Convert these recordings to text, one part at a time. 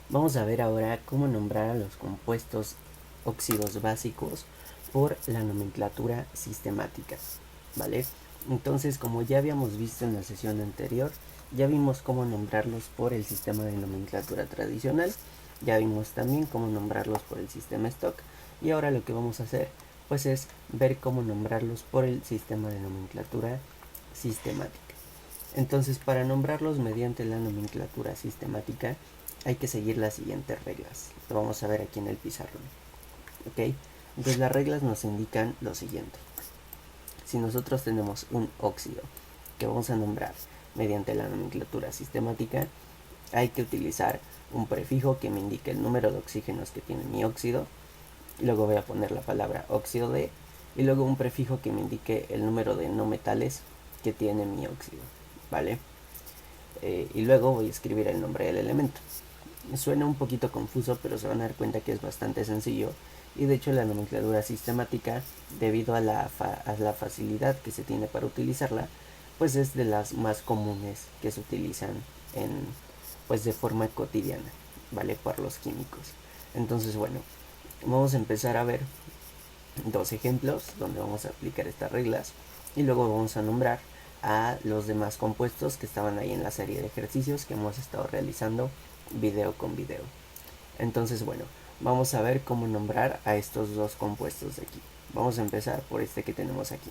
Vamos a ver ahora cómo nombrar a los compuestos óxidos básicos por la nomenclatura sistemática, ¿vale? Entonces, como ya habíamos visto en la sesión anterior, ya vimos cómo nombrarlos por el sistema de nomenclatura tradicional, ya vimos también cómo nombrarlos por el sistema stock, y ahora lo que vamos a hacer pues es ver cómo nombrarlos por el sistema de nomenclatura sistemática. Entonces, para nombrarlos mediante la nomenclatura sistemática hay que seguir las siguientes reglas. Lo vamos a ver aquí en el pizarrón. ¿Ok? Entonces las reglas nos indican lo siguiente. Si nosotros tenemos un óxido que vamos a nombrar mediante la nomenclatura sistemática, hay que utilizar un prefijo que me indique el número de oxígenos que tiene mi óxido. Luego voy a poner la palabra óxido de, y luego un prefijo que me indique el número de no metales que tiene mi óxido, ¿vale? Y luego voy a escribir el nombre del elemento. Suena un poquito confuso, pero se van a dar cuenta que es bastante sencillo, y de hecho la nomenclatura sistemática, debido a la facilidad que se tiene para utilizarla, pues es de las más comunes que se utilizan pues de forma cotidiana, ¿vale? Por los químicos. Entonces, bueno, vamos a empezar a ver dos ejemplos donde vamos a aplicar estas reglas, y luego vamos a nombrar a los demás compuestos que estaban ahí en la serie de ejercicios que hemos estado realizando video con video. Entonces, bueno, vamos a ver cómo nombrar a estos dos compuestos de aquí. Vamos a empezar por este que tenemos aquí.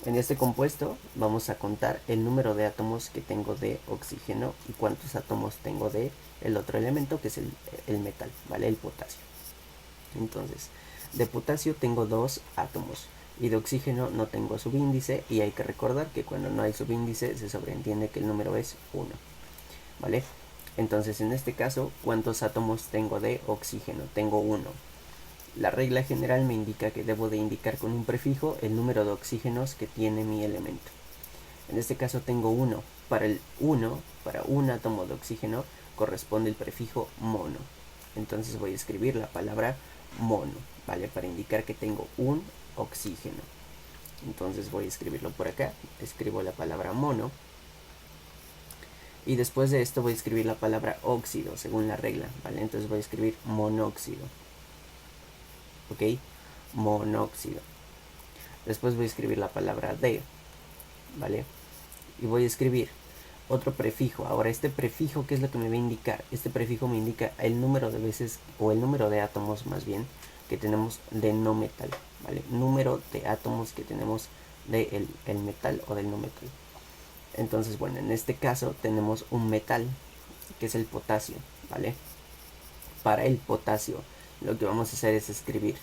En este compuesto vamos a contar el número de átomos que tengo de oxígeno y cuántos átomos tengo de el otro elemento, que es el metal, ¿vale? El potasio. Entonces, de potasio tengo 2 átomos y de oxígeno no tengo subíndice, y hay que recordar que cuando no hay subíndice se sobreentiende que el número es 1, ¿vale? Entonces, en este caso, ¿cuántos átomos tengo de oxígeno? Tengo 1. La regla general me indica que debo de indicar con un prefijo el número de oxígenos que tiene mi elemento. En este caso tengo 1. Para el 1, para un átomo de oxígeno, corresponde el prefijo mono. Entonces voy a escribir la palabra mono, ¿vale? Para indicar que tengo un oxígeno. Entonces voy a escribirlo por acá. Escribo la palabra mono. Y después de esto voy a escribir la palabra óxido, según la regla, ¿vale? Entonces voy a escribir monóxido. ¿Ok? Monóxido. Después voy a escribir la palabra de, ¿vale? Y voy a escribir otro prefijo. Ahora, este prefijo, ¿qué es lo que me va a indicar? Este prefijo me indica el número de veces, o el número de átomos más bien, que tenemos de no metal, ¿vale? Número de átomos que tenemos de el metal o del no metal. Entonces, bueno, en este caso tenemos un metal, que es el potasio, ¿vale? Para el potasio, lo que vamos a hacer es escribir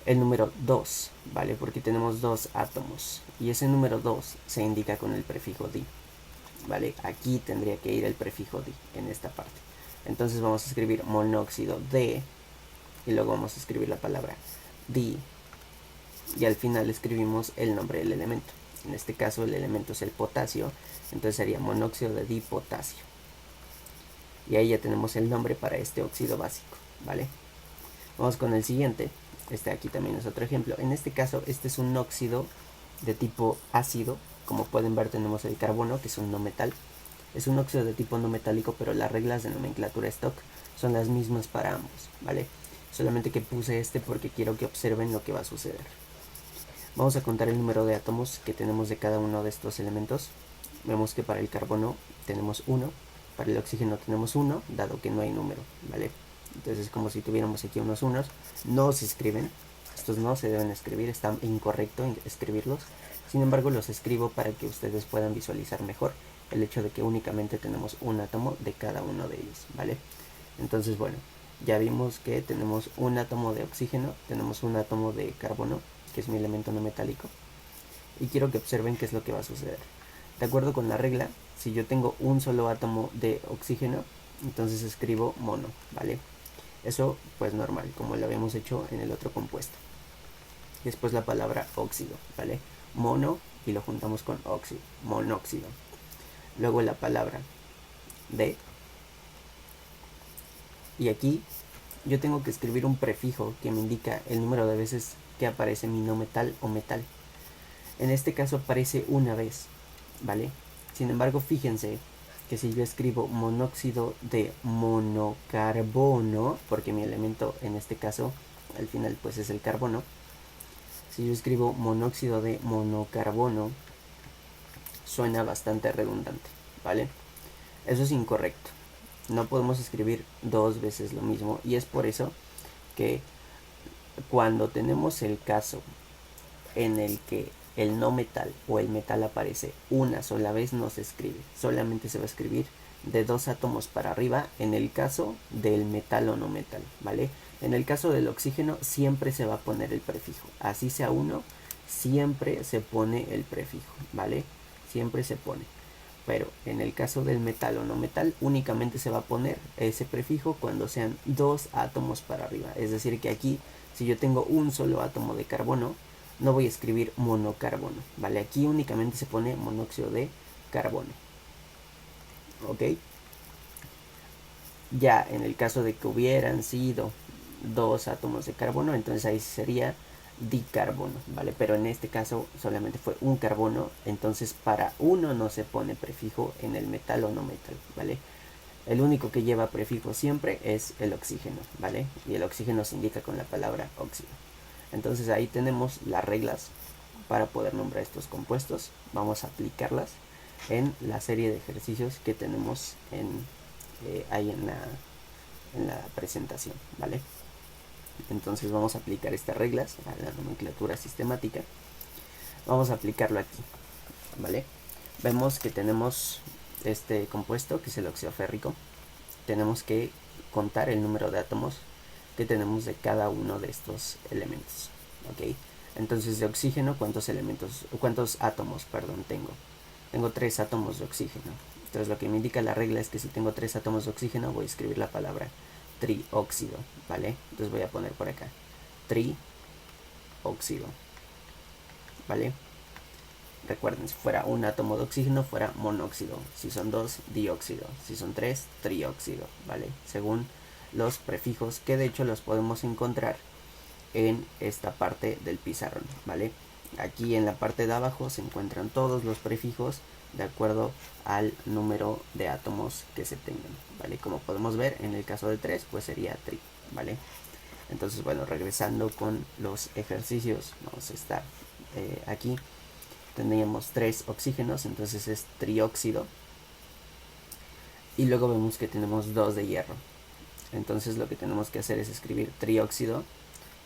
el número 2, ¿vale? Porque tenemos 2 átomos, y ese número 2 se indica con el prefijo di, ¿vale? Aquí tendría que ir el prefijo di, en esta parte. Entonces vamos a escribir monóxido de, y luego vamos a escribir la palabra di, y al final escribimos el nombre del elemento. En este caso el elemento es el potasio, entonces sería monóxido de dipotasio. Y ahí ya tenemos el nombre para este óxido básico, ¿vale? Vamos con el siguiente. Este aquí también es otro ejemplo. En este caso, este es un óxido de tipo ácido. Como pueden ver, tenemos el carbono, que es un no metal. Es un óxido de tipo no metálico, pero las reglas de nomenclatura stock son las mismas para ambos, ¿vale? Solamente que puse este porque quiero que observen lo que va a suceder. Vamos a contar el número de átomos que tenemos de cada uno de estos elementos. Vemos que para el carbono tenemos 1, para el oxígeno tenemos 1, dado que no hay número, ¿vale? Entonces es como si tuviéramos aquí unos unos. No se escriben, estos no se deben escribir, está incorrecto escribirlos. Sin embargo, los escribo para que ustedes puedan visualizar mejor el hecho de que únicamente tenemos un átomo de cada uno de ellos, ¿vale? Entonces, bueno, ya vimos que tenemos un átomo de oxígeno, tenemos un átomo de carbono, que es mi elemento no metálico, y quiero que observen qué es lo que va a suceder. De acuerdo con la regla, si yo tengo un solo átomo de oxígeno, entonces escribo mono, ¿vale? Eso pues normal, como lo habíamos hecho en el otro compuesto. Después la palabra óxido, ¿vale? Mono, y lo juntamos con óxido, monóxido. Luego la palabra de, y aquí yo tengo que escribir un prefijo que me indica el número de veces que aparece mi no metal o metal. En este caso aparece una vez, ¿vale? Sin embargo, fíjense que si yo escribo monóxido de monocarbono, porque mi elemento en este caso al final pues es el carbono, si yo escribo monóxido de monocarbono, suena bastante redundante, ¿vale? Eso es incorrecto. No podemos escribir dos veces lo mismo, y es por eso que cuando tenemos el caso en el que el no metal o el metal aparece una sola vez, no se escribe, solamente se va a escribir de dos átomos para arriba en el caso del metal o no metal, ¿vale? En el caso del oxígeno siempre se va a poner el prefijo, así sea uno, siempre se pone el prefijo, ¿vale? Siempre se pone. Pero en el caso del metal o no metal únicamente se va a poner ese prefijo cuando sean dos átomos para arriba. Es decir que aquí, si yo tengo un solo átomo de carbono, no voy a escribir monocarbono, ¿vale? Aquí únicamente se pone monóxido de carbono, ¿ok? Ya en el caso de que hubieran sido dos átomos de carbono, entonces ahí sería dicarbono, ¿vale? Pero en este caso solamente fue un carbono, entonces para uno no se pone prefijo en el metal o no metal, ¿vale? El único que lleva prefijo siempre es el oxígeno, ¿vale? Y el oxígeno se indica con la palabra óxido. Entonces ahí tenemos las reglas para poder nombrar estos compuestos. Vamos a aplicarlas en la serie de ejercicios que tenemos ahí en la presentación, ¿vale? Entonces vamos a aplicar estas reglas a la nomenclatura sistemática. Vamos a aplicarlo aquí, ¿vale? Vemos que tenemos este compuesto, que es el óxido férrico. Tenemos que contar el número de átomos que tenemos de cada uno de estos elementos, ¿ok? Entonces de oxígeno, ¿cuántos átomos, tengo? Tengo 3 átomos de oxígeno. Entonces lo que me indica la regla es que si tengo 3 átomos de oxígeno voy a escribir la palabra trióxido, ¿vale? Entonces voy a poner por acá trióxido, ¿vale? Recuerden, si fuera un átomo de oxígeno fuera monóxido, si son 2, dióxido, si son 3, trióxido, ¿vale? Según los prefijos, que de hecho los podemos encontrar en esta parte del pizarrón, ¿vale? Aquí en la parte de abajo se encuentran todos los prefijos de acuerdo al número de átomos que se tengan, ¿vale? Como podemos ver, en el caso de 3, pues sería tri, ¿vale? Entonces, bueno, regresando con los ejercicios, vamos a estar aquí. Tendríamos 3 oxígenos, entonces es trióxido. Y luego vemos que tenemos 2 de hierro. Entonces lo que tenemos que hacer es escribir trióxido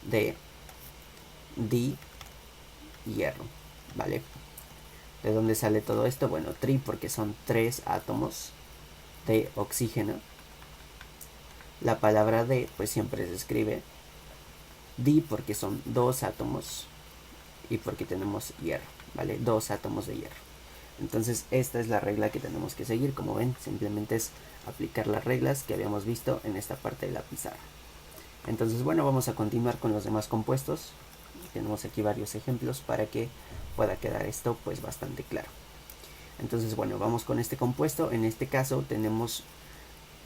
de dihierro, ¿vale? ¿De dónde sale todo esto? Bueno, tri porque son 3 átomos de oxígeno. La palabra de pues siempre se escribe di porque son 2 átomos y porque tenemos hierro, ¿vale? 2 átomos de hierro. Entonces esta es la regla que tenemos que seguir. Como ven, simplemente es aplicar las reglas que habíamos visto en esta parte de la pizarra. Entonces, bueno, vamos a continuar con los demás compuestos. Tenemos aquí varios ejemplos para que pueda quedar esto pues bastante claro. Entonces, bueno, vamos con este compuesto. En este caso tenemos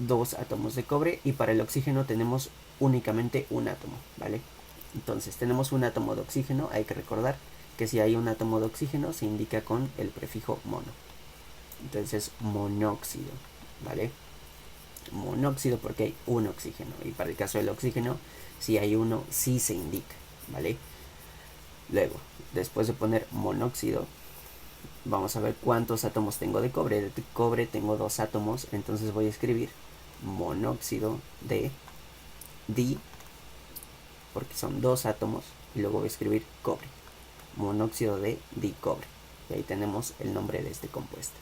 2 átomos de cobre y para el oxígeno tenemos únicamente un átomo, ¿vale? Entonces tenemos un átomo de oxígeno. Hay que recordar que si hay un átomo de oxígeno se indica con el prefijo mono. Entonces monóxido, ¿vale? Monóxido porque hay un oxígeno, y para el caso del oxígeno, si hay uno, sí se indica, ¿vale? Luego, después de poner monóxido, vamos a ver cuántos átomos tengo de cobre. De cobre tengo 2 átomos, entonces voy a escribir monóxido de di, porque son 2 átomos, y luego voy a escribir cobre, monóxido de dicobre. Y ahí tenemos el nombre de este compuesto.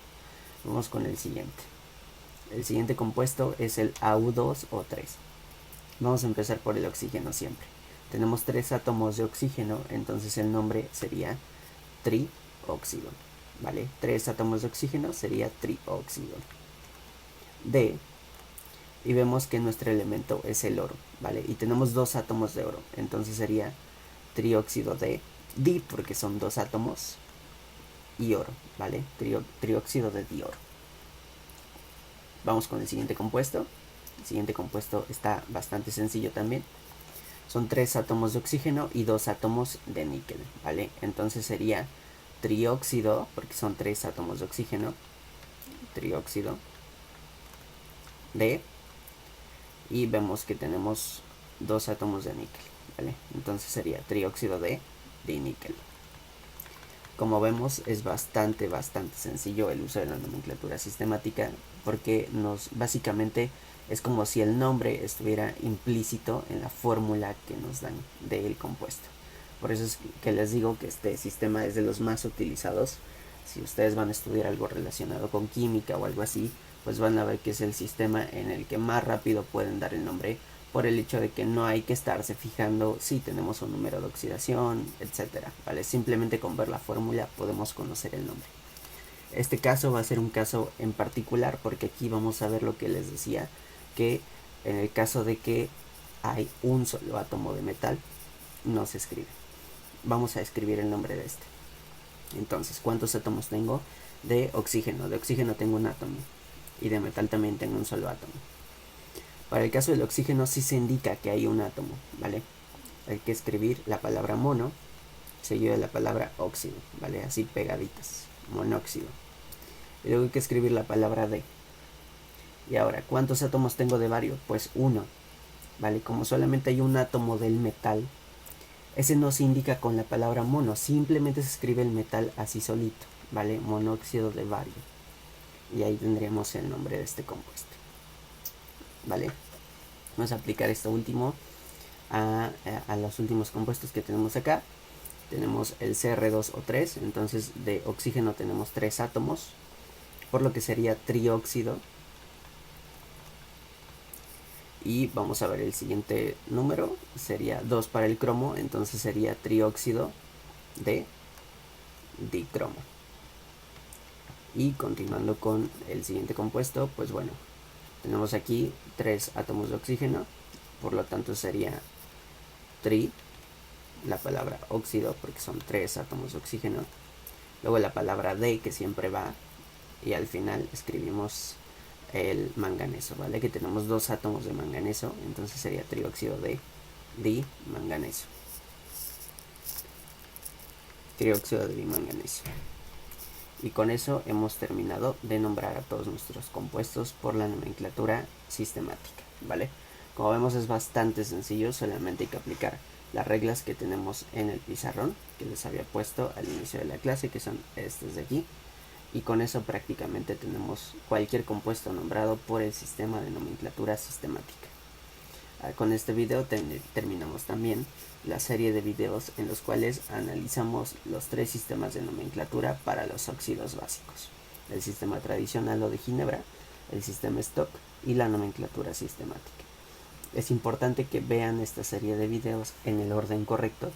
Vamos con el siguiente. El siguiente compuesto es el AU2O3. Vamos a empezar por el oxígeno siempre. Tenemos 3 átomos de oxígeno, entonces el nombre sería trióxido, ¿vale? 3 átomos de oxígeno sería trióxido de, y vemos que nuestro elemento es el oro, ¿vale? Y tenemos 2 átomos de oro, entonces sería trióxido de di porque son 2 átomos y oro, ¿vale? Trióxido de dioro. Vamos con el siguiente compuesto. El siguiente compuesto está bastante sencillo también. Son 3 átomos de oxígeno y 2 átomos de níquel, ¿vale? Entonces sería trióxido, porque son 3 átomos de oxígeno, trióxido D, y vemos que tenemos 2 átomos de níquel, ¿vale? Entonces sería trióxido de diníquel. Como vemos, es bastante sencillo el uso de la nomenclatura sistemática, porque básicamente es como si el nombre estuviera implícito en la fórmula que nos dan del compuesto. Por eso es que les digo que este sistema es de los más utilizados. Si ustedes van a estudiar algo relacionado con química o algo así, pues van a ver que es el sistema en el que más rápido pueden dar el nombre, por el hecho de que no hay que estarse fijando si tenemos un número de oxidación, etcétera, ¿vale? Simplemente con ver la fórmula podemos conocer el nombre. Este caso va a ser un caso en particular, porque aquí vamos a ver lo que les decía, que en el caso de que hay un solo átomo de metal, no se escribe. Vamos a escribir el nombre de este. Entonces, ¿cuántos átomos tengo? De oxígeno tengo un átomo, y de metal también tengo un solo átomo. Para el caso del oxígeno sí se indica que hay un átomo, ¿vale? Hay que escribir la palabra mono seguido de la palabra óxido, ¿vale? Así pegaditas, monóxido. Y luego hay que escribir la palabra D. Y ahora, ¿cuántos átomos tengo de bario? Pues 1, ¿vale? Como solamente hay un átomo del metal, ese no se indica con la palabra mono, simplemente se escribe el metal así solito, ¿vale? Monóxido de bario. Y ahí tendríamos el nombre de este compuesto, ¿vale? Vamos a aplicar esto último a los últimos compuestos que tenemos acá. Tenemos el Cr2O3, entonces de oxígeno tenemos 3 átomos, por lo que sería trióxido. Y vamos a ver el siguiente número, sería 2 para el cromo, entonces sería trióxido de dicromo. Y continuando con el siguiente compuesto, pues bueno, tenemos aquí 3 átomos de oxígeno, por lo tanto sería tri, la palabra óxido, porque son 3 átomos de oxígeno, luego la palabra D, que siempre va, y al final escribimos el manganeso, ¿vale? Que tenemos 2 átomos de manganeso, entonces sería trióxido de dimanganeso. Trióxido de dimanganeso. Y con eso hemos terminado de nombrar a todos nuestros compuestos por la nomenclatura sistemática, ¿vale? Como vemos, es bastante sencillo, solamente hay que aplicar las reglas que tenemos en el pizarrón que les había puesto al inicio de la clase, que son estas de aquí, y con eso prácticamente tenemos cualquier compuesto nombrado por el sistema de nomenclatura sistemática. Con este video terminamos también la serie de videos en los cuales analizamos los 3 sistemas de nomenclatura para los óxidos básicos: el sistema tradicional o de Ginebra, el sistema Stock y la nomenclatura sistemática. Es importante que vean esta serie de videos en el orden correcto,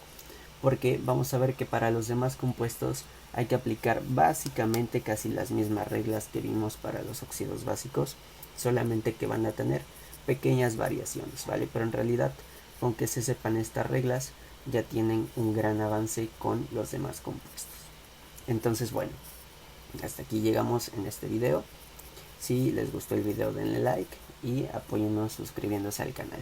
porque vamos a ver que para los demás compuestos hay que aplicar básicamente casi las mismas reglas que vimos para los óxidos básicos, solamente que van a tener pequeñas variaciones, ¿vale? Pero en realidad, con que se sepan estas reglas, ya tienen un gran avance con los demás compuestos. Entonces, bueno, hasta aquí llegamos en este video. Si les gustó el video, denle like y apóyennos suscribiéndose al canal.